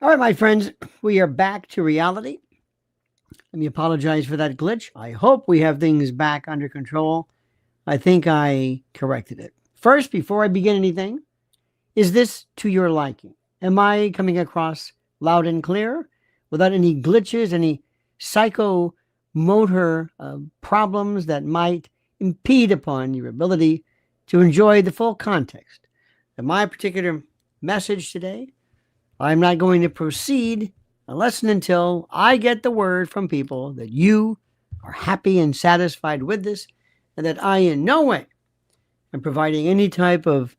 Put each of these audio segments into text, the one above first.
All right, my friends, we are back to reality. Let me apologize for that glitch. I hope we have things back under control. I think I corrected it. First, before I begin anything, is this to your liking? Am I coming across loud and clear without any glitches, any psychomotor problems that might impede upon your ability to enjoy the full context of my particular message today? I'm not going to proceed unless and until I get the word from people that you are happy and satisfied with this, and that I in no way am providing any type of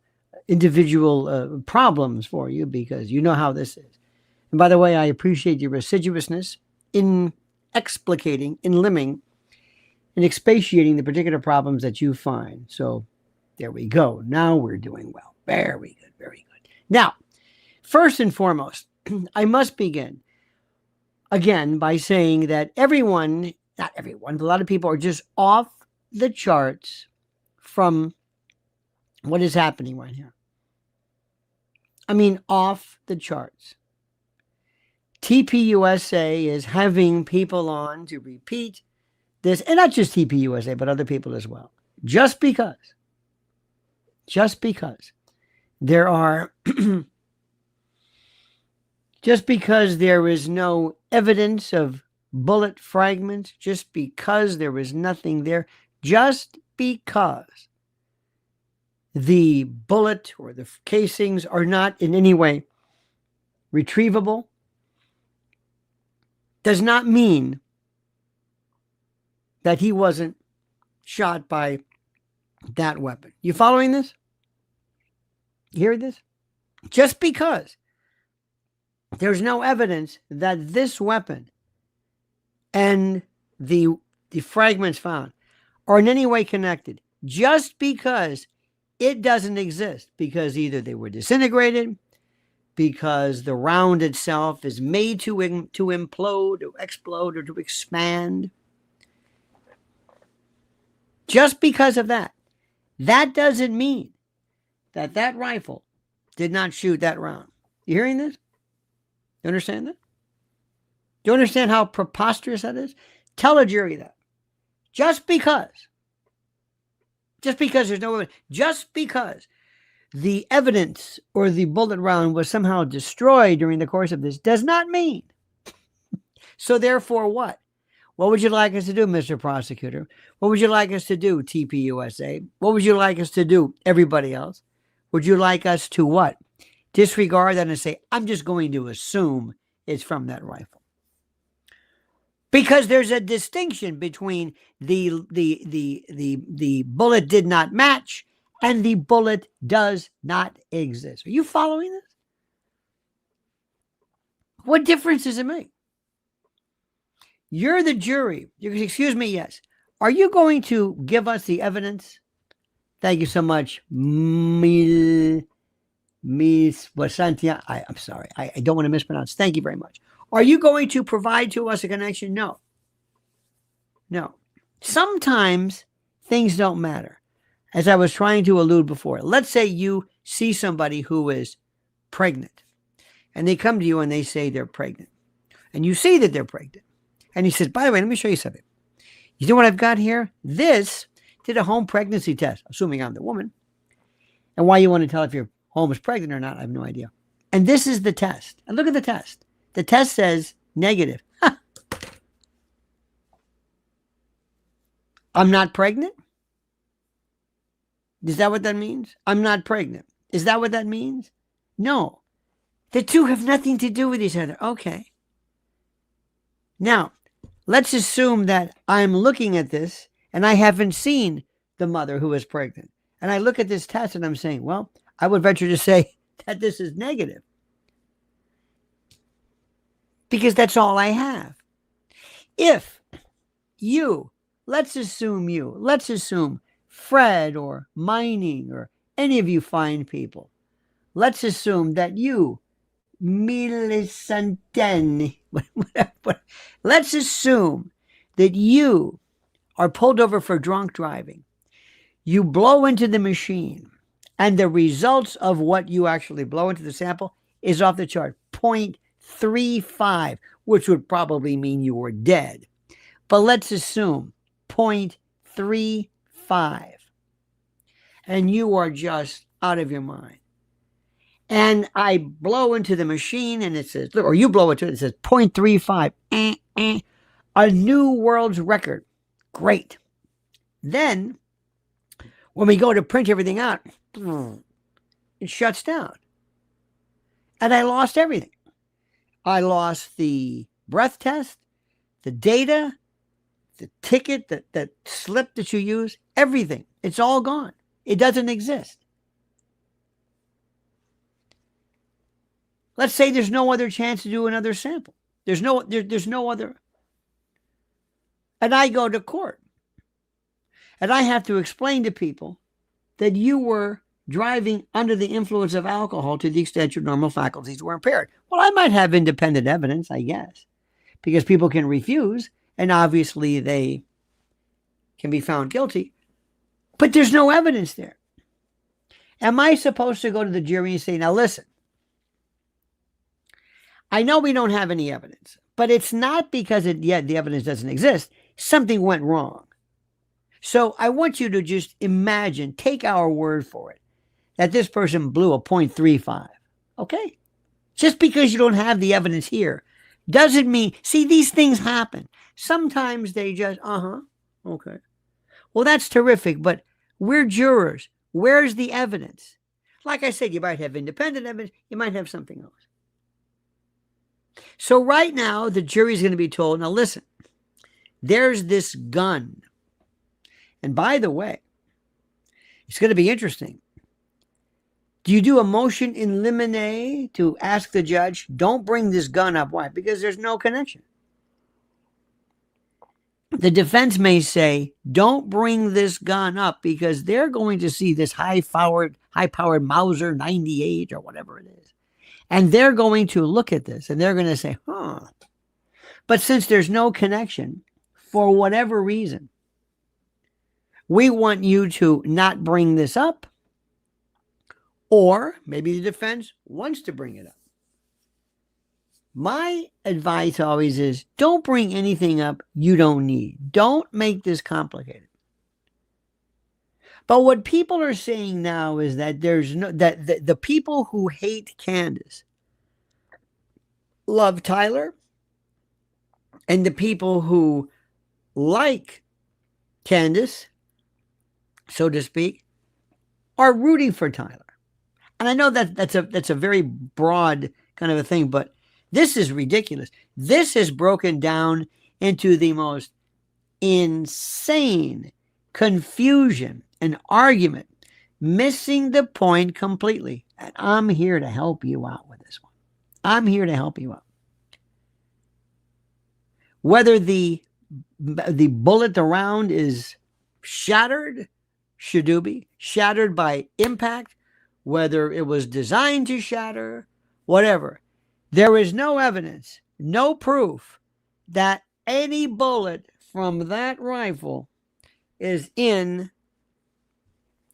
individual problems for you, because you know how this is. And by the way, I appreciate your assiduousness in explicating, in liming, in expatiating the particular problems that you find. So there we go. Now we're doing well. Very good. Very good. Now, first and foremost, I must begin again by saying that everyone, not everyone, but a lot of people are just off the charts from what is happening right here. I mean, off the charts. TPUSA is having people on to repeat this, and not just TPUSA, but other people as well. Just because there are, just because there is no evidence of bullet fragments, just because there is nothing there, just because the bullet or the casings are not in any way retrievable, does not mean that he wasn't shot by that weapon. You following this? You hear this? Just because there's no evidence that this weapon and the fragments found are in any way connected, just because it doesn't exist, because either they were disintegrated, because the round itself is made to implode, to explode, or to expand. Just because of that, that doesn't mean that that rifle did not shoot that round. You hearing this? You understand that? Do you understand how preposterous that is? Tell a jury that. Just because there's no evidence, just because the evidence or the bullet round was somehow destroyed during the course of this, does not mean. So therefore what? What would you like us to do, Mr. Prosecutor? What would you like us to do, TPUSA? What would you like us to do, everybody else? Would you like us to what? Disregard that and say, I'm just going to assume it's from that rifle. Because there's a distinction between the bullet did not match and the bullet does not exist. Are you following this? What difference does it make? You're the jury. Excuse me, yes. Are you going to give us the evidence? Thank you so much, Miss Wasantia. I'm sorry. I don't want to mispronounce. Thank you very much. Are you going to provide to us a connection? No. No. Sometimes things don't matter. As I was trying to allude before, let's say you see somebody who is pregnant and they come to you and they say they're pregnant and you see that they're pregnant. And he says, by the way, let me show you something. You know what I've got here? This did a home pregnancy test, assuming I'm the woman. And why you want to tell if your home is pregnant or not, I have no idea. And this is the test. And look at the test. The test says negative. I'm not pregnant? Is that what that means? I'm not pregnant. Is that what that means? No. The two have nothing to do with each other. Okay. Now, let's assume that I'm looking at this and I haven't seen the mother who is pregnant. And I look at this test and I'm saying, well, I would venture to say that this is negative. Because that's all I have. If you, let's assume Fred or Mining or any of you fine people, let's assume that you, Milisanten, let's assume that you are pulled over for drunk driving. You blow into the machine and the results of what you actually blow into the sample is off the chart. 0.35, which would probably mean you were dead. But let's assume 0.35. And you are just out of your mind. And I blow into the machine and it says, or you blow into it, it says 0.35. A new world's record. Great. Then, when we go to print everything out, it shuts down. And I lost everything. I lost the breath test, the data, the ticket, that slip that you use, everything. It's all gone. It doesn't exist. Let's say there's no other chance to do another sample. There's no other. And I go to court. And I have to explain to people that you were driving under the influence of alcohol to the extent your normal faculties were impaired. Well, I might have independent evidence, I guess, because people can refuse, and obviously they can be found guilty. But there's no evidence there. Am I supposed to go to the jury and say, now listen, I know we don't have any evidence, but it's not because the evidence doesn't exist. Something went wrong. So I want you to just imagine, take our word for it, that this person blew a 0.35. Okay? Just because you don't have the evidence here doesn't mean, see, these things happen. Sometimes they just, okay. Well, that's terrific, but we're jurors. Where's the evidence? Like I said, you might have independent evidence. You might have something else. So right now, the jury's going to be told, now listen, there's this gun. And by the way, it's going to be interesting. Do you do a motion in limine to ask the judge, don't bring this gun up? Why? Because there's no connection. The defense may say, don't bring this gun up because they're going to see this high-powered Mauser 98 or whatever it is. And they're going to look at this and they're going to say, But since there's no connection, for whatever reason, we want you to not bring this up, or maybe the defense wants to bring it up. My advice always is, don't bring anything up you don't need. Don't make this complicated. But what people are saying now is that the people who hate Candace love Tyler, and the people who like Candace, so to speak, are rooting for Tyler. And I know that's a very broad kind of a thing, but this is ridiculous. This is broken down into the most insane confusion and argument, missing the point completely. And I'm here to help you out with this one. I'm here to help you out. Whether the bullet, the round is shattered, shadoobie, shattered by impact, whether it was designed to shatter, whatever. There is no evidence, no proof that any bullet from that rifle is in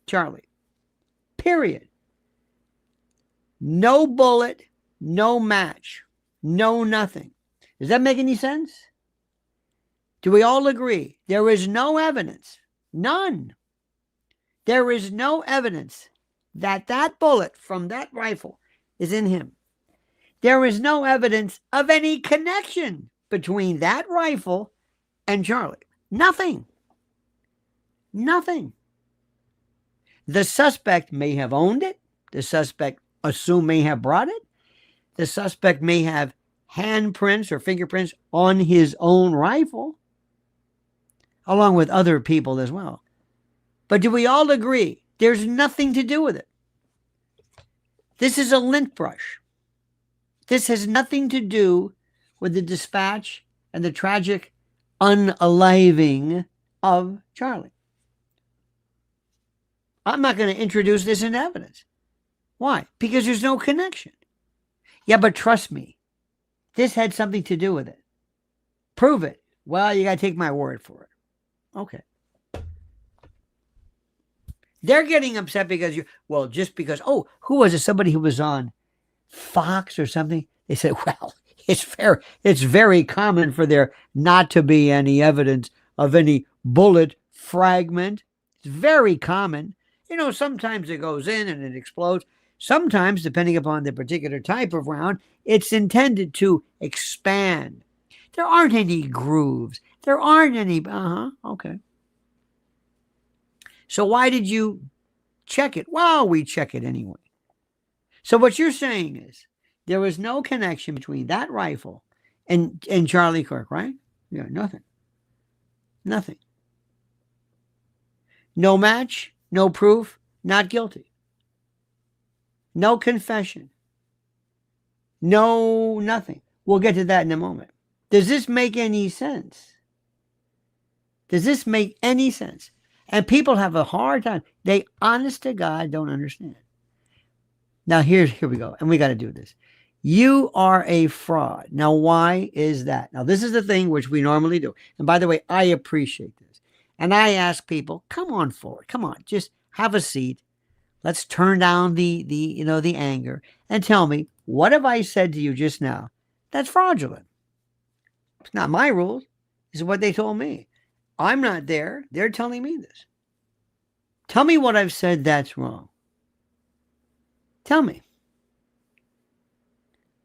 Charlie. Period. No bullet, no match, no nothing. Does that make any sense? Do we all agree? There is no evidence, none. There is no evidence that that bullet from that rifle is in him. There is no evidence of any connection between that rifle and Charlie. Nothing. Nothing. The suspect may have owned it. The suspect may have brought it. The suspect may have handprints or fingerprints on his own rifle, along with other people as well. But do we all agree there's nothing to do with it? This is a lint brush. This has nothing to do with the dispatch and the tragic unaliving of Charlie. I'm not going to introduce this in evidence. Why? Because there's no connection. Yeah, but trust me, this had something to do with it. Prove it. Well, you got to take my word for it. Okay. They're getting upset because just because, who was it? Somebody who was on Fox or something. They said, well, it's very common for there not to be any evidence of any bullet fragment. It's very common. You know, sometimes it goes in and it explodes. Sometimes, depending upon the particular type of round, it's intended to expand. There aren't any grooves. There aren't any. Okay. So why did you check it? Well, we check it anyway. So what you're saying is there was no connection between that rifle and Charlie Kirk, right? Yeah, nothing. Nothing. No match, no proof, not guilty. No confession. No nothing. We'll get to that in a moment. Does this make any sense? Does this make any sense? And people have a hard time. They, honest to God, don't understand. Now, here we go. And we got to do this. You are a fraud. Now, why is that? Now, this is the thing which we normally do. And by the way, I appreciate this. And I ask people, come on forward. Come on. Just have a seat. Let's turn down the anger and tell me, what have I said to you just now that's fraudulent? It's not my rules. This is what they told me. I'm not there. They're telling me this. Tell me what I've said that's wrong. Tell me.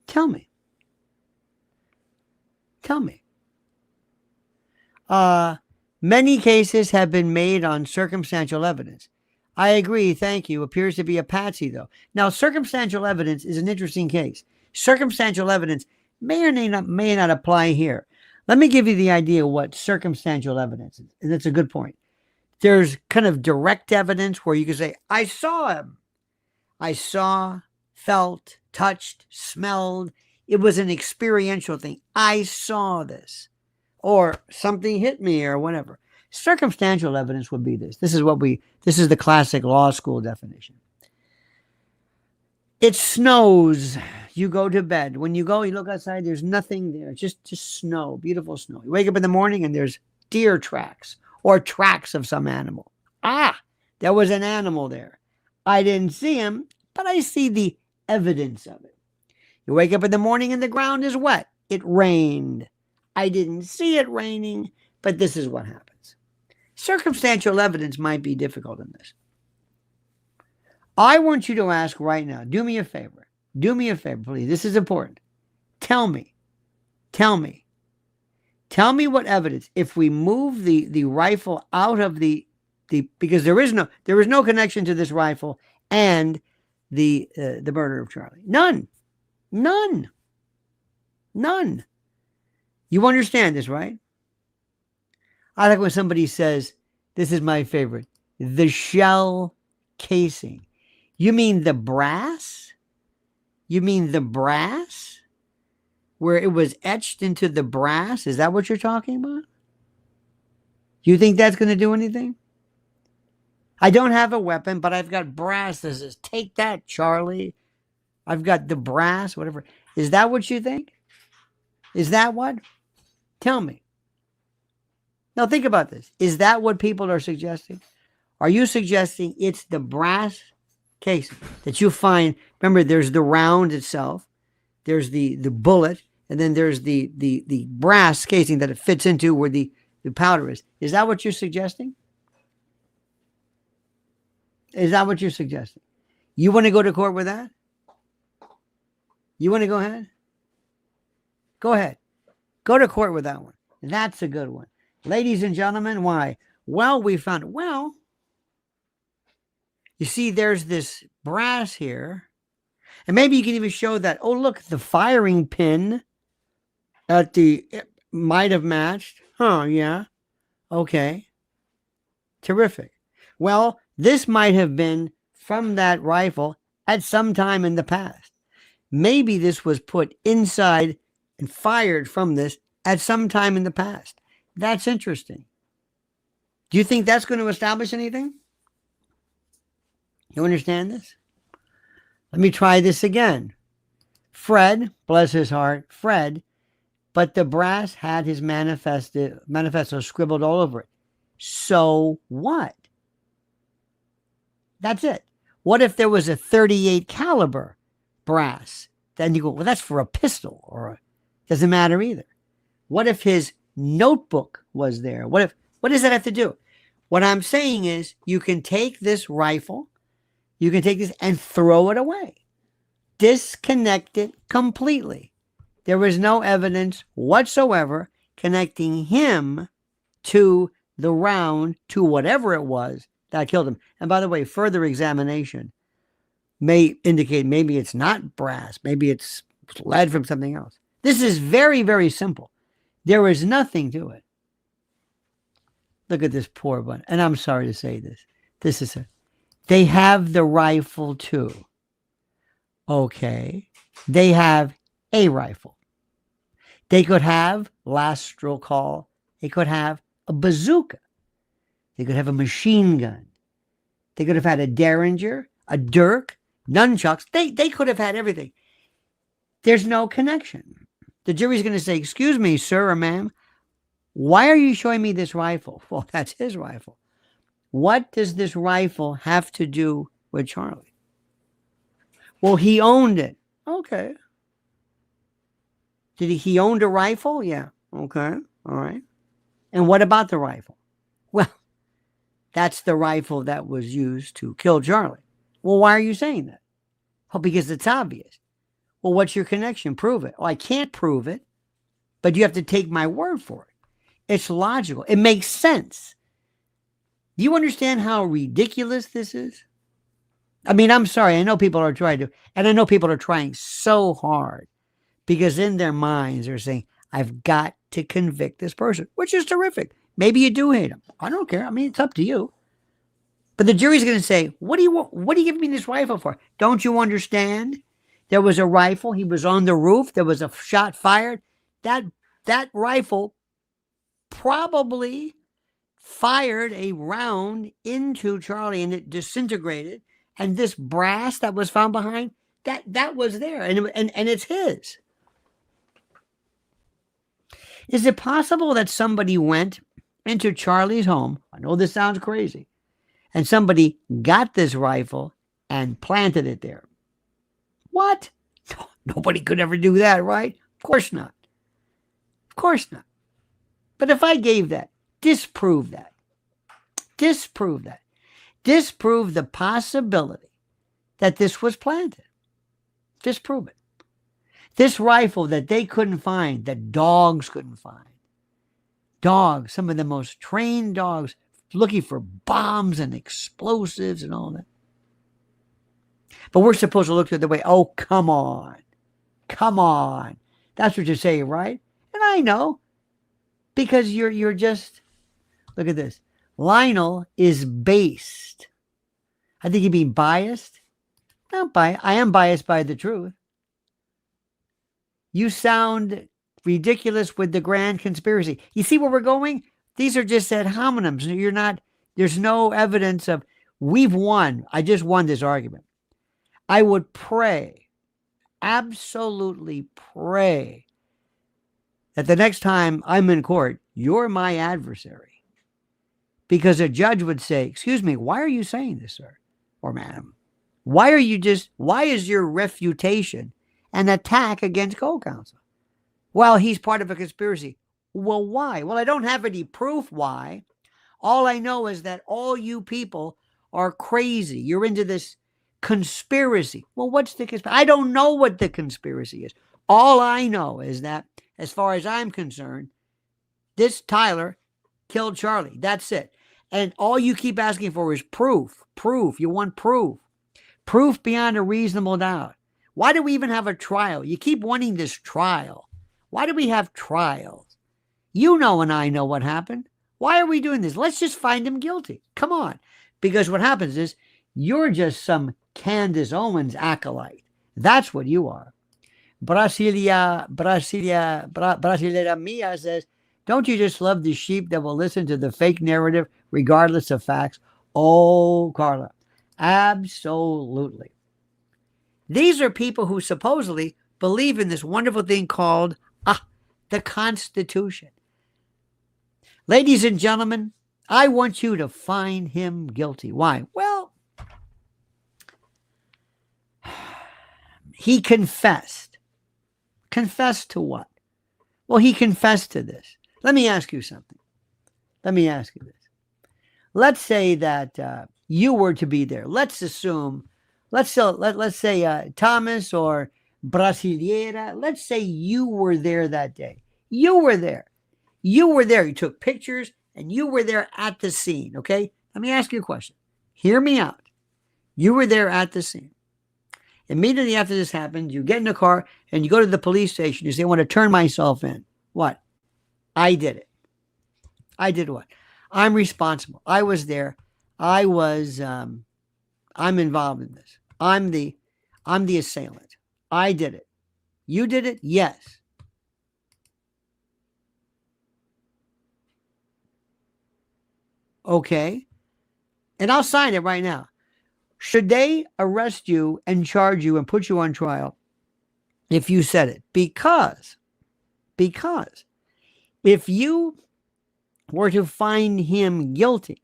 Tell me. Tell me. Many cases have been made on circumstantial evidence. I agree, thank you. Appears to be a patsy, though. Now, circumstantial evidence is an interesting case. Circumstantial evidence may or may not apply here. Let me give you the idea of what circumstantial evidence is. And that's a good point. There's kind of direct evidence where you can say, I saw him. I saw, felt, touched, smelled. It was an experiential thing. I saw this. Or something hit me or whatever. Circumstantial evidence would be this. This is the classic law school definition. It snows. You go to bed. When you go, you look outside, there's nothing there. Just snow, beautiful snow. You wake up in the morning and there's deer tracks or tracks of some animal. There was an animal there. I didn't see him, but I see the evidence of it. You wake up in the morning and the ground is wet. It rained. I didn't see it raining, but this is what happens. Circumstantial evidence might be difficult in this. I want you to ask right now, do me a favor. Do me a favor, please. This is important. Tell me what evidence, if we move the rifle out of the because there is no connection to this rifle and the murder of Charlie. None. You understand this, right? I like when somebody says, this is my favorite, the shell casing. You mean the brass? You mean the brass? Where it was etched into the brass? Is that what you're talking about? Do you think that's going to do anything? I don't have a weapon, but I've got brass that says, take that, Charlie. I've got the brass, whatever. Is that what you think? Is that what? Tell me. Now think about this. Is that what people are suggesting? Are you suggesting it's the brass casing that you find? Remember, there's the round itself. There's the bullet. And then there's the brass casing that it fits into where the powder is. Is that what you're suggesting? Is that what you're suggesting? You want to go to court with that? You want to go ahead? Go ahead. Go to court with that one. That's a good one. Ladies and gentlemen, why? Well, we found, you see, there's this brass here. And maybe you can even show that, oh, look, the firing pin it might have matched. Yeah. Okay. Terrific. Well, this might have been from that rifle at some time in the past. Maybe this was put inside and fired from this at some time in the past. That's interesting. Do you think that's going to establish anything? You understand this? Let me try this again. Fred, bless his heart, Fred, but the brass had his manifesto scribbled all over it. So what? That's it. What if there was a .38 caliber brass Then you go, well, that's for a pistol, or doesn't matter either. What if his notebook was there? What does that have to do? What I'm saying is you can take this rifle, you can take this and throw it away. Disconnect it completely. There was no evidence whatsoever connecting him to the round, to whatever it was that killed him. And by the way, further examination may indicate maybe it's not brass, maybe it's lead from something else. This is very, very simple. There is nothing to it. Look at this poor one. And I'm sorry to say this. They have the rifle too. Okay. They have a rifle. They could have, last straw call, they could have a bazooka. They could have a machine gun. They could have had a derringer, a dirk, nunchucks. They could have had everything. There's no connection. The jury's going to say, excuse me, sir or ma'am, why are you showing me this rifle? Well, that's his rifle. What does this rifle have to do with Charlie? Well, he owned it. Okay. He owned a rifle? Yeah. Okay. All right. And what about the rifle? Well, that's the rifle that was used to kill Charlie. Well, why are you saying that? Well, because it's obvious. Well, what's your connection? Prove it. Well, I can't prove it, but you have to take my word for it. It's logical. It makes sense. Do you understand how ridiculous this is? I mean, I'm sorry. I know people are trying to, and I know people are trying so hard because in their minds they're saying, I've got to convict this person, which is terrific. Maybe you do hate him. I don't care. I mean, it's up to you. But the jury's going to say, what do you giving me this rifle for? Don't you understand? There was a rifle. He was on the roof. There was a shot fired. That rifle probably fired a round into Charlie and it disintegrated. And this brass that was found behind, that was there. And it's his. Is it possible that somebody went into Charlie's home? I know this sounds crazy. And somebody got this rifle and planted it there. What? Nobody could ever do that, right? Of course not. Of course not. But if I gave that, disprove that. Disprove that. Disprove the possibility that this was planted. Disprove it. This rifle that they couldn't find, that dogs couldn't find. Dogs, some of the most trained dogs, looking for bombs and explosives and all that. But we're supposed to look the other way. Oh, come on. Come on. That's what you're saying, right? And I know. Because you're just, look at this. Lionel is based. I think you're being biased. Not biased. I am biased by the truth. You sound ridiculous with the grand conspiracy. You see where we're going? These are just ad hominems. You're not, there's no evidence of, we've won. I just won this argument. I would pray, absolutely pray, that the next time I'm in court, you're my adversary. Because a judge would say, excuse me, why are you saying this, sir or madam? Why is your refutation an attack against co-counsel? Well, he's part of a conspiracy. Well, why? Well, I don't have any proof why. All I know is that all you people are crazy. You're into this conspiracy. Well, what's the conspiracy? I don't know what the conspiracy is. All I know is that, as far as I'm concerned, this Tyler killed Charlie. That's it. And all you keep asking for is proof. Proof. You want proof. Proof beyond a reasonable doubt. Why do we even have a trial? You keep wanting this trial. Why do we have trials? You know and I know what happened. Why are we doing this? Let's just find him guilty. Come on. Because what happens is you're just some Candace Owens acolyte. That's what you are. Brasilia Mia says, don't you just love the sheep that will listen to the fake narrative regardless of facts? Oh, Carla, absolutely. These are people who supposedly believe in this wonderful thing called the Constitution. Ladies and gentlemen, I want you to find him guilty. Why? Well, he confessed. Confess to what? Well, he confessed to this. Let me ask you something. Let me ask you this. Let's say that you were to be there. Let's assume, let's say Thomas or Brasileira. Let's say you were there that day. You were there. You were there. You took pictures and you were there at the scene. Okay. Let me ask you a question. Hear me out. You were there at the scene. Immediately after this happened, you get in a car and you go to the police station. You say, I want to turn myself in. What? I did it. I did what? I'm responsible. I was there. I'm involved in this. I'm the assailant. I did it. You did it? Yes. Okay. And I'll sign it right now. Should they arrest you and charge you and put you on trial if you said it? Because if you were to find him guilty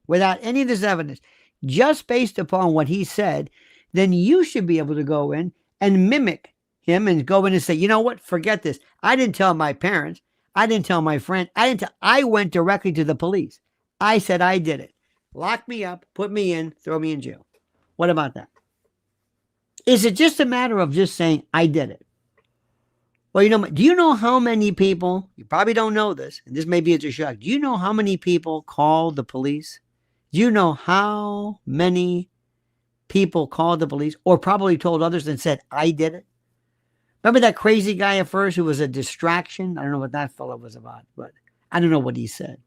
without any of this evidence, just based upon what he said, then you should be able to go in and mimic him and go in and say, you know what? Forget this. I didn't tell my parents. I didn't tell my friend. I went directly to the police. I said I did it. Lock me up, put me in, throw me in jail. What about that? Is it just a matter of just saying, I did it? Well, do you know how many people, you probably don't know this, and this maybe it's a shock. Do you know how many people called the police? Do you know how many people called the police or probably told others and said, I did it? Remember that crazy guy at first who was a distraction? I don't know what that fellow was about, but I don't know what he said.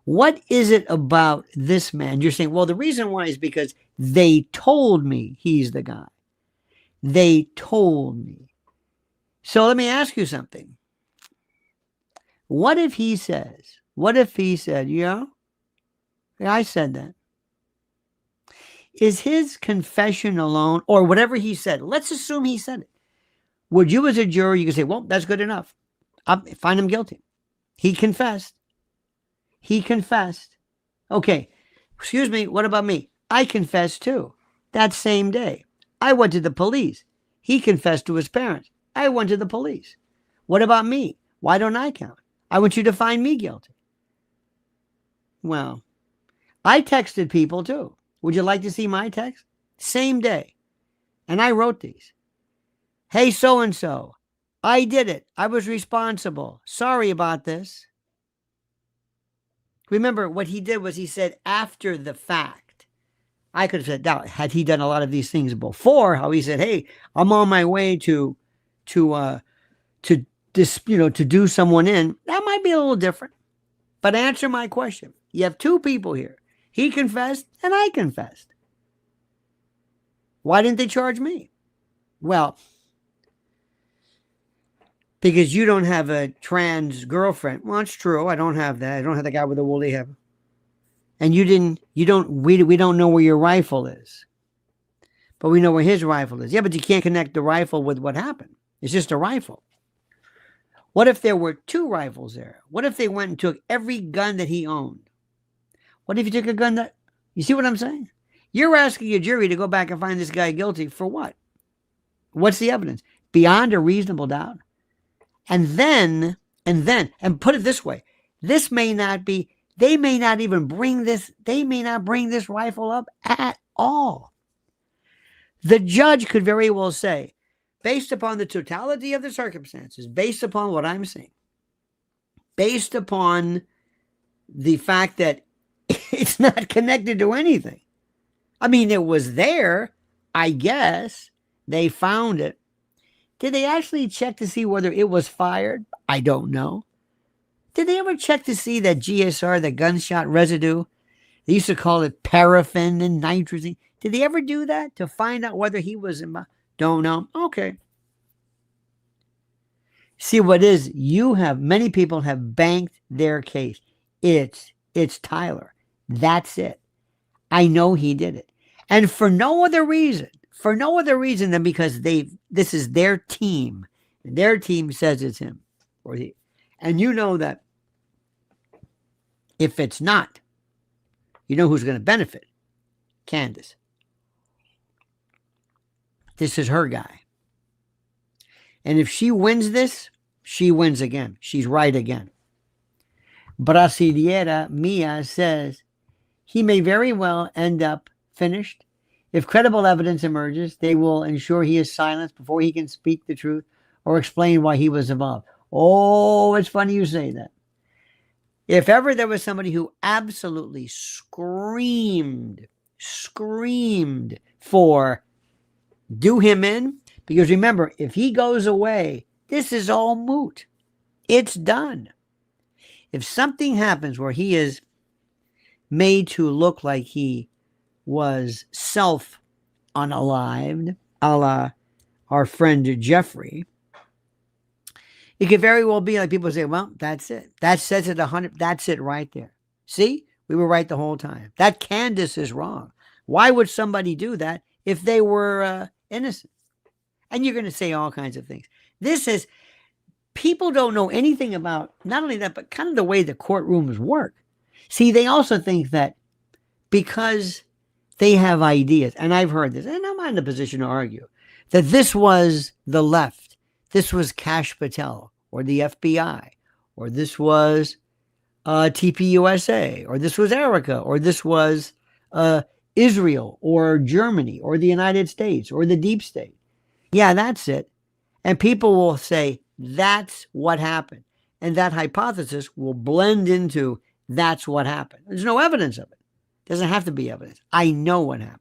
What is it about this man? You're saying, well, the reason why is because they told me he's the guy. They told me. So let me ask you something. What if he said, yeah, I said that. Is his confession alone, or whatever he said, let's assume he said it. Would you as a jury, you could say, well, that's good enough. I'll find him guilty. He confessed. Okay, excuse me, what about me? I confessed too. That same day. I went to the police. He confessed to his parents. I went to the police. What about me? Why don't I count? I want you to find me guilty. Well, I texted people too. Would you like to see my text? Same day. And I wrote these. Hey, so-and-so, I did it. I was responsible. Sorry about this. Remember, what he did was he said after the fact. I could have said, now, had he done a lot of these things before, how he said, hey, I'm on my way to do someone in, that might be a little different. But answer my question. You have two people here. He confessed and I confessed. Why didn't they charge me? Well, because you don't have a trans girlfriend. Well, it's true. I don't have that. I don't have the guy with the woolly hair. And we don't know where your rifle is. But we know where his rifle is. Yeah, but you can't connect the rifle with what happened. It's just a rifle. What if there were two rifles there? What if they went and took every gun that he owned? What if you took a gun that, you see what I'm saying? You're asking a jury to go back and find this guy guilty for what? What's the evidence? Beyond a reasonable doubt. And put it this way, they may not bring this rifle up at all. The judge could very well say, based upon the totality of the circumstances, based upon what I'm saying, based upon the fact that it's not connected to anything. I mean, it was there, I guess. They found it. Did they actually check to see whether it was fired? I don't know. Did they ever check to see that GSR, the gunshot residue? They used to call it paraffin and nitrogen. Did they ever do that to find out whether he was in? Don't know. Okay. See what is, many people have banked their case. It's Tyler. That's it. I know he did it. And for no other reason than because this is their team. Their team says it's him or he. And you know that if it's not, you know who's going to benefit? Candace. This is her guy. And if she wins this, she wins again. She's right again. Brasileira Mia says, he may very well end up finished. If credible evidence emerges, they will ensure he is silenced before he can speak the truth or explain why he was involved. Oh, it's funny you say that. If ever there was somebody who absolutely screamed for do him in, because remember, if he goes away, this is all moot. It's done. If something happens where he is made to look like he was self-unalived, a la our friend Jeffrey, it could very well be like people say, well, that's it. That says it 100. That's it right there. See, we were right the whole time. That Candace is wrong. Why would somebody do that if they were innocent? And you're going to say all kinds of things. This is, people don't know anything about, not only that, but kind of the way the courtrooms work. See, they also think that because they have ideas, and I've heard this, and I'm not in a position to argue, that this was the left, this was Kash Patel, or the FBI, or this was TPUSA, or this was Erica, or this was Israel, or Germany, or the United States, or the deep state. Yeah, that's it. And people will say, that's what happened. And that hypothesis will blend into that's what happened. There's no evidence of it. Doesn't have to be evidence. I know what happened.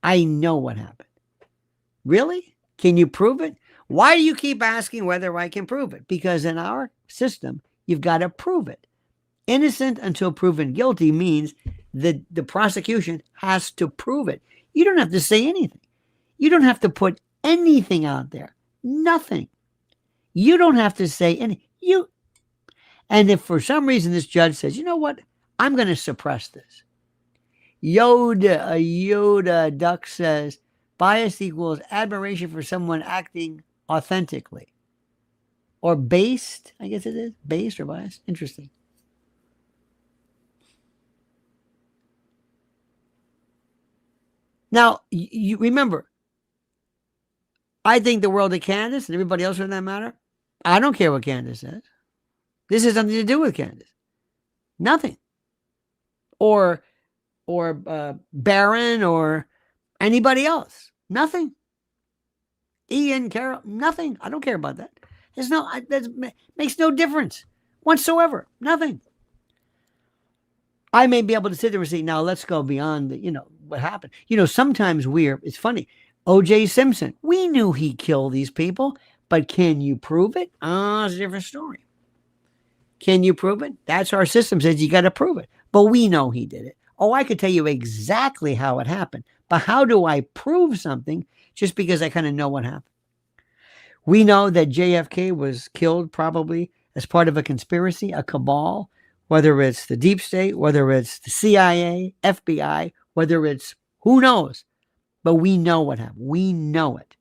I know what happened. Really? Can you prove it? Why do you keep asking whether I can prove it? Because in our system, you've got to prove it. Innocent until proven guilty means that the prosecution has to prove it. You don't have to say anything. You don't have to put anything out there. Nothing. You don't have to say anything. And if for some reason this judge says, you know what, I'm going to suppress this. Yoda Duck says, bias equals admiration for someone acting authentically. Or based, I guess it is. Based or biased. Interesting. Now, you remember, I think the world of Candace and everybody else for that matter. I don't care what Candace says. This has nothing to do with Candace. Nothing. Or Barron or anybody else. Nothing. Ian, Carol, nothing. I don't care about that. That makes no difference whatsoever. Nothing. I may be able to sit there and say, now let's go beyond what happened. Sometimes it's funny. O.J. Simpson, we knew he killed these people, but can you prove it? It's a different story. Can you prove it? That's our system says you got to prove it. But we know he did it. Oh, I could tell you exactly how it happened. But how do I prove something just because I kind of know what happened? We know that JFK was killed probably as part of a conspiracy, a cabal, whether it's the deep state, whether it's the CIA, FBI, whether it's who knows. But we know what happened. We know it.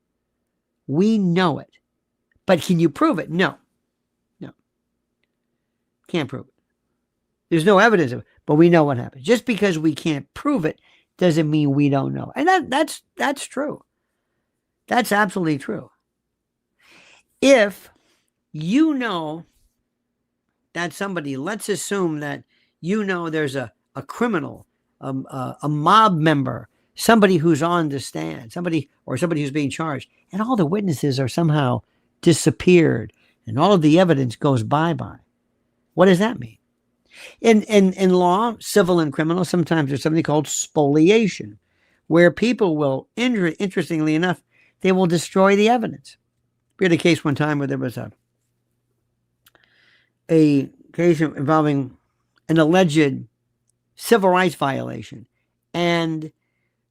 We know it. But can you prove it? No. Can't prove it. There's no evidence of it, but we know what happened. Just because we can't prove it doesn't mean we don't know. And that's true. That's absolutely true. If you know that somebody, let's assume that there's a criminal, a mob member, somebody who's on the stand, somebody who's being charged, and all the witnesses are somehow disappeared and all of the evidence goes bye-bye. What does that mean? In law, civil and criminal, sometimes there's something called spoliation, where people will, interestingly enough, they will destroy the evidence. We had a case one time where there was a case involving an alleged civil rights violation. And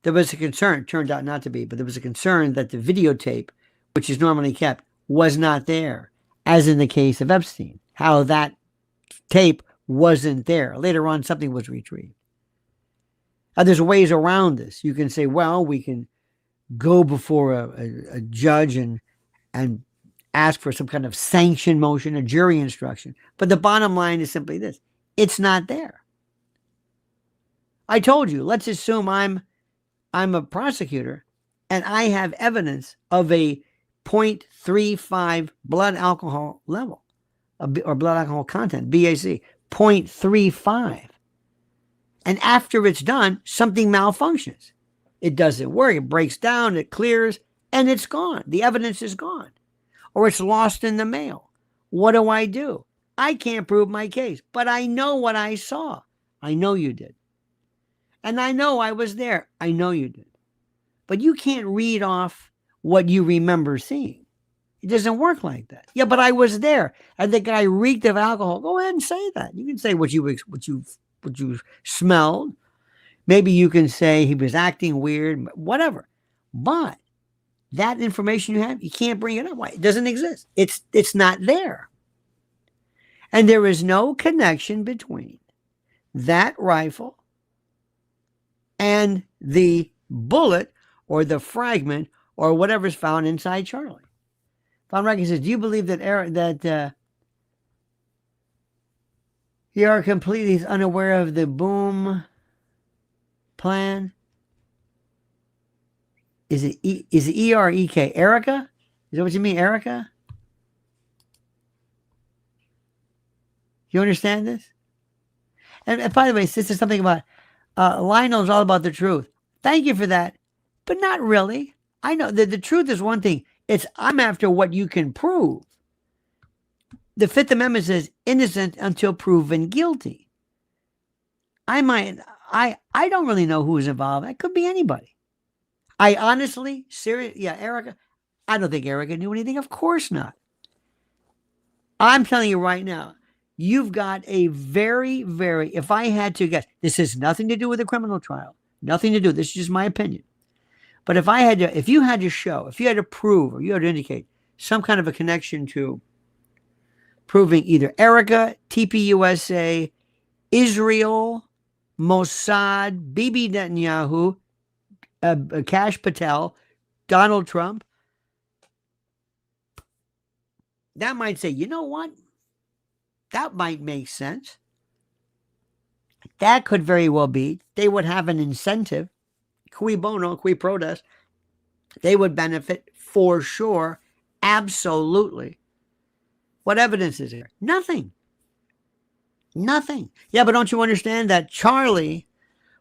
there was a concern, turned out not to be, but there was a concern that the videotape, which is normally kept, was not there, as in the case of Epstein, how that tape wasn't there. Later on, something was retrieved. Now, there's ways around this. You can say, well, we can go before a judge and ask for some kind of sanction motion, a jury instruction. But the bottom line is simply this. It's not there. I told you, let's assume I'm a prosecutor and I have evidence of a 0.35 blood alcohol level, or blood alcohol content, BAC, 0.35. And after it's done, something malfunctions. It doesn't work. It breaks down, it clears, and it's gone. The evidence is gone. Or it's lost in the mail. What do? I can't prove my case, but I know what I saw. I know you did. And I know I was there. I know you did. But you can't read off what you remember seeing. It doesn't work like that. Yeah, but I was there, and the guy reeked of alcohol. Go ahead and say that. You can say what you smelled. Maybe you can say he was acting weird, whatever. But that information you have, you can't bring it up. Why? It doesn't exist. It's not there. And there is no connection between that rifle and the bullet or the fragment or whatever's found inside Charlie. Von Reich says, do you believe that you are completely unaware of the boom plan? Is it E or EK? Erica? Is that what you mean, Erica? You understand this? And by the way, this is something about Lionel's all about the truth. Thank you for that, but not really. I know that the truth is one thing. I'm after what you can prove. The Fifth Amendment says innocent until proven guilty. I don't really know who is involved. It could be anybody. I honestly, Erica, I don't think Erica knew anything. Of course not. I'm telling you right now, you've got a very, very, if I had to guess, this has nothing to do with a criminal trial. Nothing to do. This is just my opinion. But if you had to prove, or you had to indicate some kind of a connection to proving either Erica, TPUSA, Israel, Mossad, Bibi Netanyahu, Kash Patel, Donald Trump, that might say, you know what? That might make sense. That could very well be. They would have an incentive. Cui bono, qui prodest. They would benefit for sure. Absolutely. What evidence is there? Nothing. Nothing. Yeah, but don't you understand that Charlie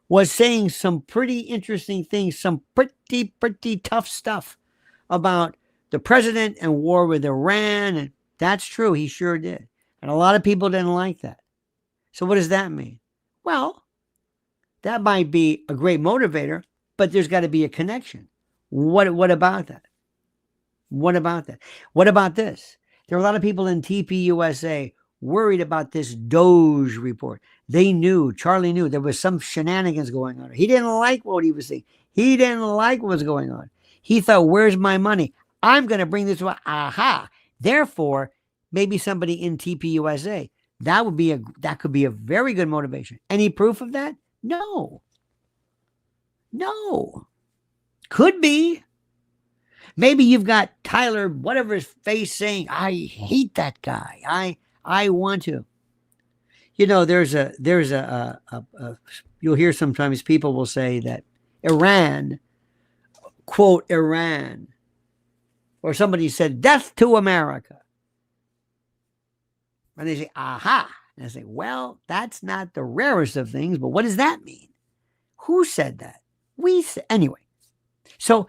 was saying some pretty interesting things, some pretty tough stuff about the president and war with Iran. And that's true. He sure did. And a lot of people didn't like that. So what does that mean? Well, that might be a great motivator, but there's got to be a connection. What about that? What about that? What about this? There are a lot of people in TPUSA worried about this Doge report. Charlie knew there was some shenanigans going on. He didn't like what he was saying. He didn't like what was going on. He thought, where's my money? I'm going to bring this to aha. Therefore, maybe somebody in TPUSA, that could be a very good motivation. Any proof of that? No. Could be. Maybe you've got Tyler, whatever his face, saying, I hate that guy. I want to. You know, you'll hear sometimes people will say that Iran, quote, Iran, or somebody said, death to America. And they say, aha. And I say, well, that's not the rarest of things, but what does that mean? Who said that? Anyway. So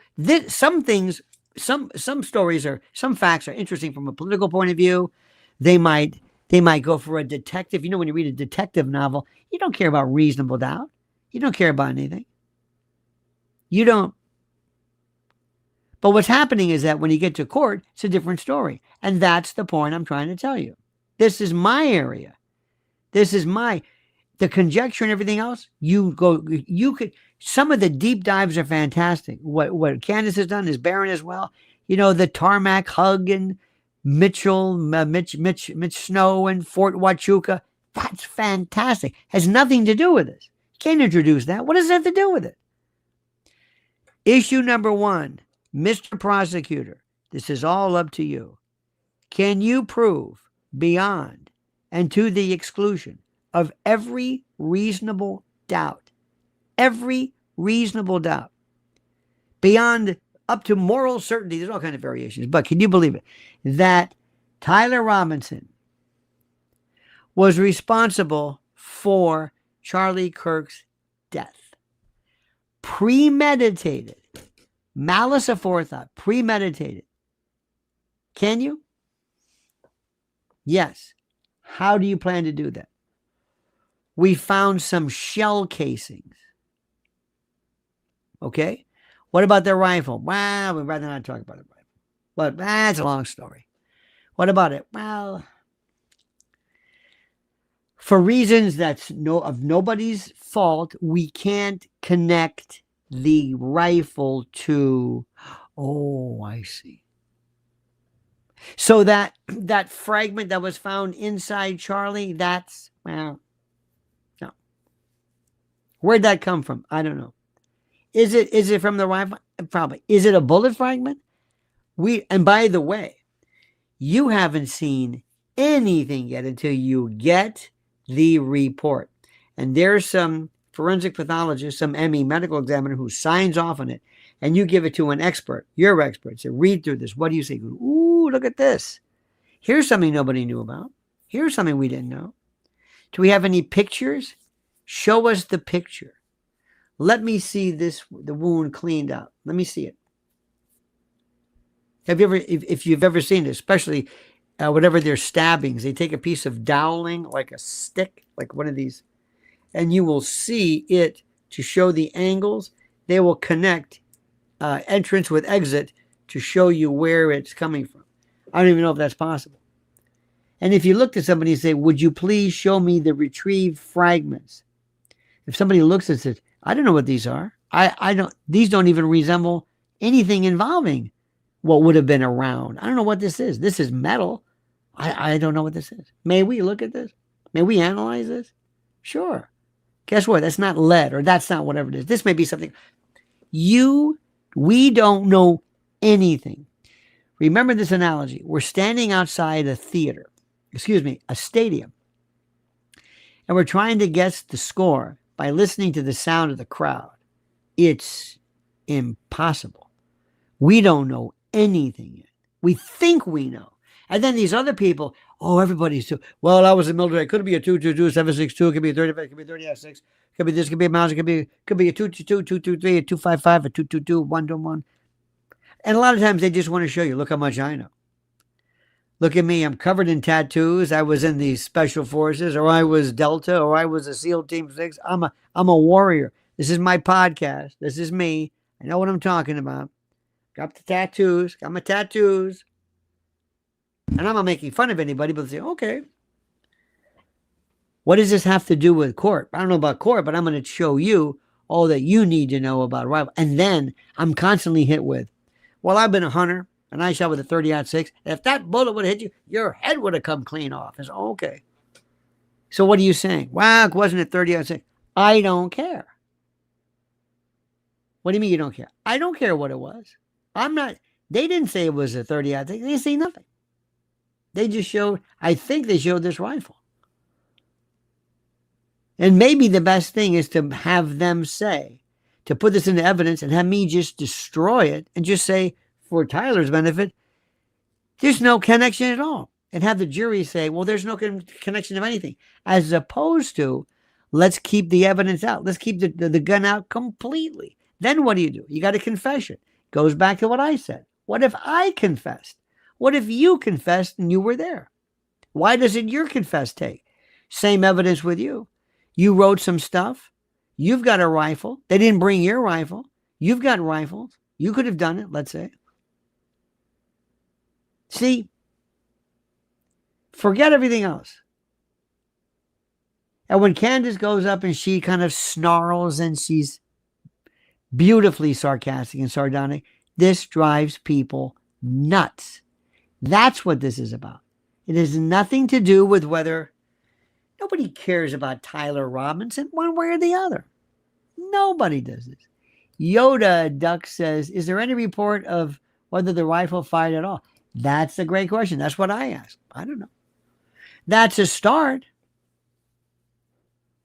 some things, some stories some facts are interesting from a political point of view. They might go for a detective. You know, when you read a detective novel, you don't care about reasonable doubt. You don't care about anything. You don't. But what's happening is that when you get to court, it's a different story. And that's the point I'm trying to tell you. This is my area. The conjecture and everything else, some of the deep dives are fantastic. What Candace has done is Barron as well. You know, the tarmac hug and Mitch Snow and Fort Huachuca. That's fantastic. Has nothing to do with this. Can't introduce that. What does that have to do with it? Issue number 1, Mr. Prosecutor, this is all up to you. Can you prove beyond and to the exclusion of every reasonable doubt, beyond up to moral certainty. There's all kinds of variations. But can you believe it? That Tyler Robinson was responsible for Charlie Kirk's death. Premeditated. Malice aforethought. Premeditated. Can you? Yes. How do you plan to do that? We found some shell casings. Okay? What about their rifle? Well, we'd rather not talk about the rifle. But that's a long story. What about it? Well, for reasons that's of nobody's fault, we can't connect the rifle to, oh, I see. So that fragment that was found inside Charlie, that's, well, no. Where'd that come from? I don't know. Is it from the rifle? Probably. Is it a bullet fragment? And by the way, you haven't seen anything yet until you get the report. And there's some forensic pathologist, some ME medical examiner who signs off on it, and you give it to an expert, your expert. Say, read through this. What do you say? Ooh, look at this. Here's something nobody knew about. Here's something we didn't know. Do we have any pictures? Show us the picture. Let me see the wound cleaned up. Let me see it. Have you ever, if you've ever seen it, especially whatever their stabbings, they take a piece of doweling, like a stick, like one of these, and you will see it to show the angles. They will connect entrance with exit to show you where it's coming from. I don't even know if that's possible. And if you look at somebody and say, would you please show me the retrieved fragments? If somebody looks and says, I don't know what these are. These don't even resemble anything involving what would have been around. I don't know what this is. This is metal. I don't know what this is. May we look at this? May we analyze this? Sure. Guess what? That's not lead, or that's not whatever it is. This may be something. We don't know anything. Remember this analogy. We're standing outside a stadium. And we're trying to guess the score by listening to the sound of the crowd. It's impossible. We don't know anything yet. We think we know. And then these other people, everybody's too. Well, I was in the military. It could be a 222, 762. It could be a 35. It could be 30-6. It could be this. It could be a mouse. It could be a 222, 223, a 255, a 222, 121. And a lot of times they just want to show you, look how much I know. Look at me. I'm covered in tattoos. I was in the special forces, or I was Delta, or I was a SEAL Team 6. I'm a warrior. This is my podcast. This is me. I know what I'm talking about. Got the tattoos. Got my tattoos. And I'm not making fun of anybody, but say, okay. What does this have to do with court? I don't know about court, but I'm going to show you all that you need to know about rival. And then I'm constantly hit with, well, I've been a hunter, and I shot with a 30-6. If that bullet would have hit you, your head would have come clean off. It's okay. So what are you saying? Well, it wasn't a 30-6. I don't care. What do you mean you don't care? I don't care what it was. They didn't say it was a 30-6. They didn't say nothing. They just showed, I think they showed this rifle. And maybe the best thing is to have them say, to put this into evidence and have me just destroy it and just say, for Tyler's benefit, there's no connection at all. And have the jury say, well, there's no connection of anything. As opposed to, let's keep the evidence out. Let's keep the gun out completely. Then what do? You got a confession. Goes back to what I said. What if I confessed? What if you confessed and you were there? Why doesn't your confess take? Same evidence with you. You wrote some stuff. You've got a rifle. They didn't bring your rifle. You've got rifles. You could have done it, let's say. See, forget everything else. And when Candace goes up and she kind of snarls and she's beautifully sarcastic and sardonic, this drives people nuts. That's what this is about. It has nothing to do with whether nobody cares about Tyler Robinson one way or the other. Nobody does this. Yoda Duck says, is there any report of whether the rifle fired at all? That's a great question. That's what I asked. I don't know. That's a start.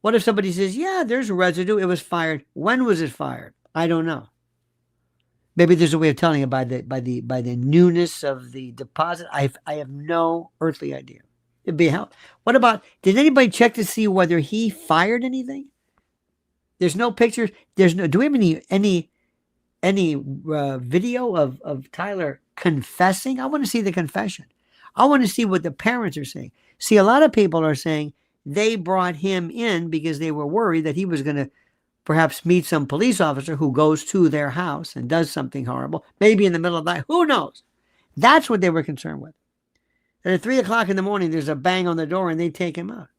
What if somebody says, yeah, there's residue. It was fired. When was it fired? I don't know. Maybe there's a way of telling it by the newness of the deposit. I have no earthly idea. It'd be help. What about, did anybody check to see whether he fired anything? There's no pictures. There's no. Do we have any video of Tyler confessing? I want to see the confession. I want to see what the parents are saying. See, a lot of people are saying they brought him in because they were worried that he was going to perhaps meet some police officer who goes to their house and does something horrible, maybe in the middle of the night. Who knows? That's what they were concerned with. And at 3 o'clock in the morning, there's a bang on the door and they take him out.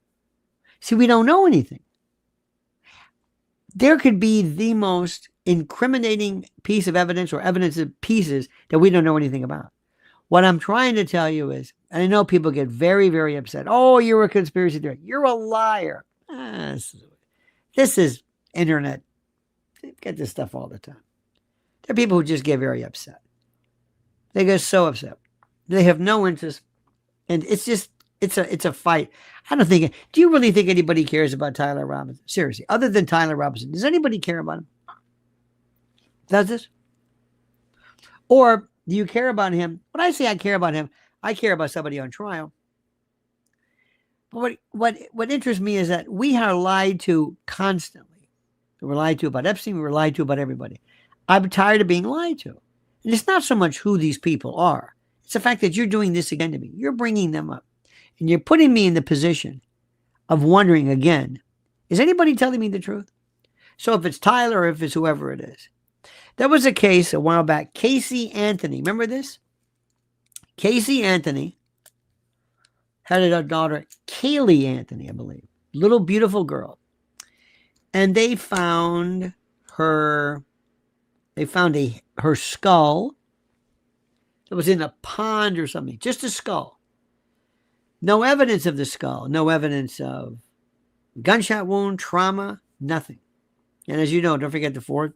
See, we don't know anything. There could be the most incriminating piece of evidence or evidence of pieces that we don't know anything about. What I'm trying to tell you is, and I know people get very, very upset. Oh, you're a conspiracy theorist. You're a liar. This is internet. They get this stuff all the time. There are people who just get very upset. They get so upset. They have no interest. And it's just, it's a fight. I don't think, do you really think anybody cares about Tyler Robinson? Seriously, other than Tyler Robinson, does anybody care about him? Does this? Or do you care about him? When I say I care about him, I care about somebody on trial. But what interests me is that we are lied to constantly. We were lied to about Epstein. We were lied to about everybody. I'm tired of being lied to. And it's not so much who these people are. It's the fact that you're doing this again to me. You're bringing them up. And you're putting me in the position of wondering again, is anybody telling me the truth? So if it's Tyler or if it's whoever it is. There was a case a while back, Casey Anthony. Remember this? Casey Anthony had a daughter, Kaylee Anthony, I believe. Little beautiful girl. And they found her skull. It was in a pond or something, just a skull. No evidence of the skull, no evidence of gunshot wound, trauma, nothing. And as you know, don't forget the 4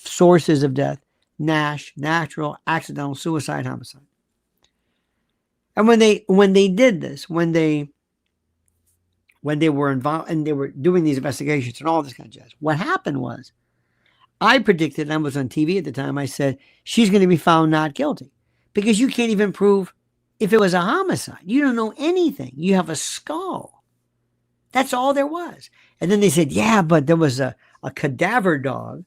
sources of death: NASH, natural, accidental, suicide, homicide. And when they did this, when they were involved and they were doing these investigations and all this kind of jazz, what happened was, I predicted, and I was on TV at the time, I said, she's going to be found not guilty because you can't even prove if it was a homicide. You don't know anything. You have a skull. That's all there was. And then they said, yeah, but there was a cadaver dog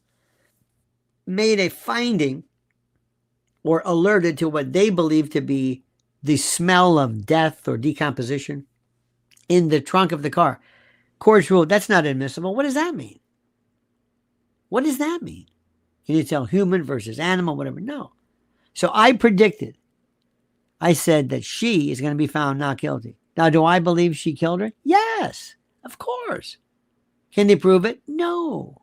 made a finding or alerted to what they believed to be the smell of death or decomposition in the trunk of the car. Courts ruled that's not admissible. What does that mean? What does that mean? Can you tell human versus animal, whatever? No. So I predicted, I said that she is going to be found not guilty. Now, do I believe she killed her? Yes, of course. Can they prove it? No.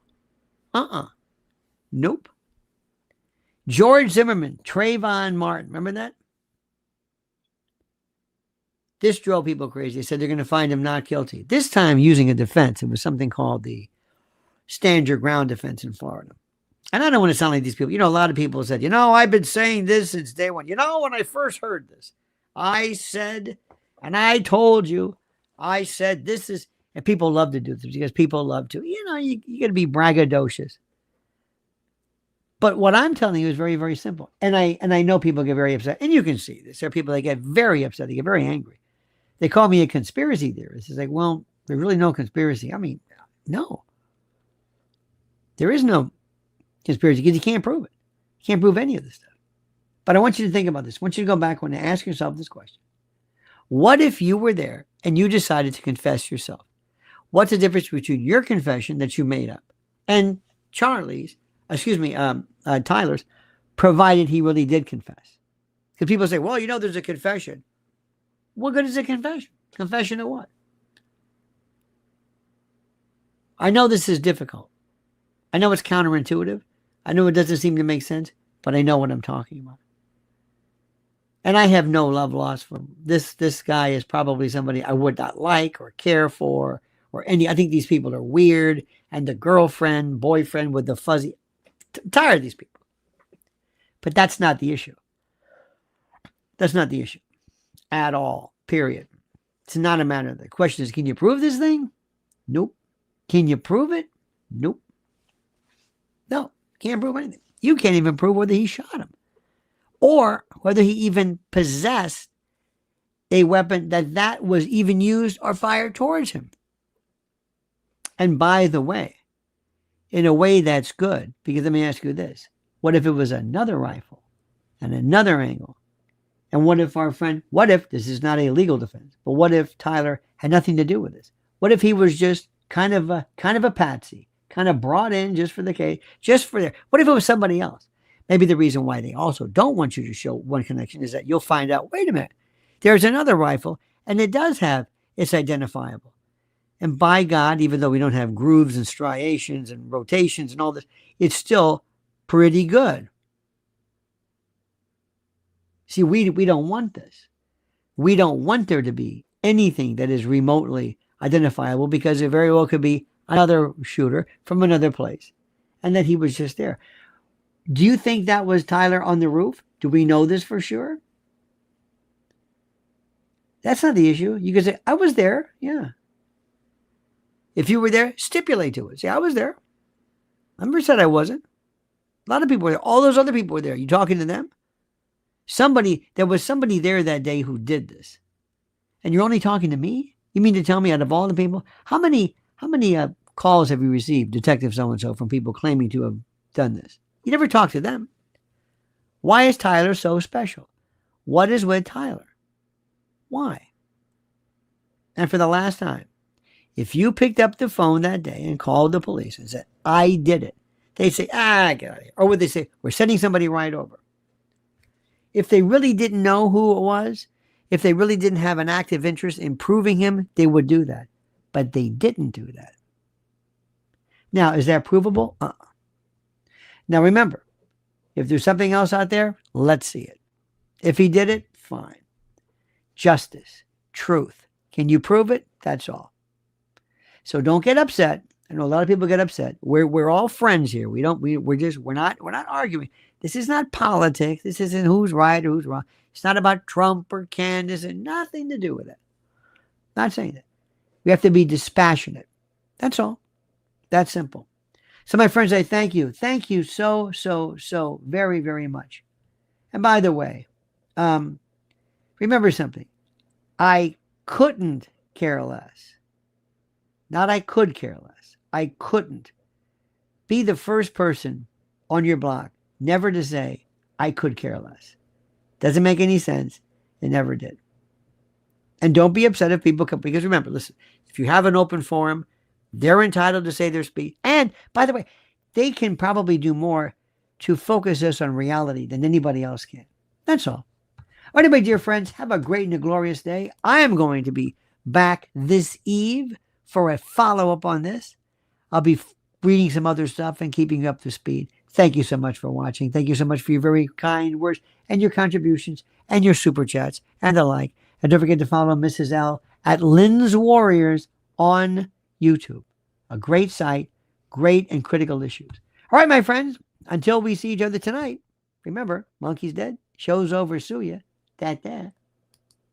Nope. George Zimmerman, Trayvon Martin, remember that? This drove people crazy. They said they're going to find him not guilty. This time using a defense. It was something called the stand your ground defense in Florida. And I don't want to sound like these people. You know, a lot of people said, I've been saying this since day one. When I first heard this, I said, and I told you, I said this is, and people love to do this because people love to, you got to be braggadocious. But what I'm telling you is very, very simple. And I know people get very upset. And you can see this. There are people that get very upset. They get very angry. They call me a conspiracy theorist. It's like, well, there's really no conspiracy. I mean, no. There is no conspiracy because you can't prove it. You can't prove any of this stuff. But I want you to think about this. I want you to go back and ask yourself this question. What if you were there and you decided to confess yourself? What's the difference between your confession that you made up and Tyler's, provided he really did confess? Because people say, well, there's a confession. What good is a confession? Confession of what? I know this is difficult. I know it's counterintuitive. I know it doesn't seem to make sense, but I know what I'm talking about. And I have no love lost for him. This guy is probably somebody I would not like or care for or any. I think these people are weird. And the girlfriend, boyfriend with the fuzzy. Tired of these people. But that's not the issue. That's not the issue at all, period. It's not a matter of the question is, can you prove this thing? Nope. Can you prove it? Nope. No, can't prove anything. You can't even prove whether he shot him or whether he even possessed a weapon that was even used or fired towards him. And by the way, in a way that's good, because let me ask you this. What if it was another rifle and another angle? And what if this is not a legal defense, but what if Tyler had nothing to do with this? What if he was just kind of a patsy, kind of brought in just for the case, what if it was somebody else? Maybe the reason why they also don't want you to show one connection is that you'll find out, wait a minute, there's another rifle, and it's identifiable. And by God, even though we don't have grooves and striations and rotations and all this, it's still pretty good. See, we don't want this. We don't want there to be anything that is remotely identifiable because it very well could be another shooter from another place and that he was just there. Do you think that was Tyler on the roof? Do we know this for sure? That's not the issue. You could say, I was there. Yeah. If you were there, stipulate to it. Say, I was there. I never said I wasn't. A lot of people were there. All those other people were there. You talking to them? There was somebody there that day who did this. And you're only talking to me? You mean to tell me out of all the people? How many calls have you received, Detective so-and-so, from people claiming to have done this? You never talk to them. Why is Tyler so special? What is with Tyler? Why? And for the last time, if you picked up the phone that day and called the police and said, I did it, they'd say, get out of here. Or would they say, we're sending somebody right over? If they really didn't know who it was, if they really didn't have an active interest in proving him, they would do that. But they didn't do that. Now, is that provable? Now, remember, if there's something else out there, let's see it. If he did it, fine. Justice, truth. Can you prove it? That's all. So don't get upset. I know a lot of people get upset. We're all friends here. We're not arguing. This is not politics. This isn't who's right or who's wrong. It's not about Trump or Candace and nothing to do with it. Not saying that. We have to be dispassionate. That's all. That's simple. So my friends, I thank you. Thank you so very, very much. And by the way, remember something. I couldn't care less. Not I could care less. I couldn't be the first person on your block never to say, I could care less. Doesn't make any sense. It never did. And don't be upset if people come, because remember, listen, if you have an open forum, they're entitled to say their speech. And by the way, they can probably do more to focus us on reality than anybody else can. That's all. All right, my dear friends, have a great and a glorious day. I am going to be back this eve for a follow-up on this. I'll be reading some other stuff and keeping you up to speed. Thank you so much for watching. Thank you so much for your very kind words and your contributions and your super chats and the like. And don't forget to follow Mrs. L at Lynn's Warriors on YouTube. A great site, great and critical issues. All right, my friends, until we see each other tonight, remember, monkey's dead, show's over, sue ya. That.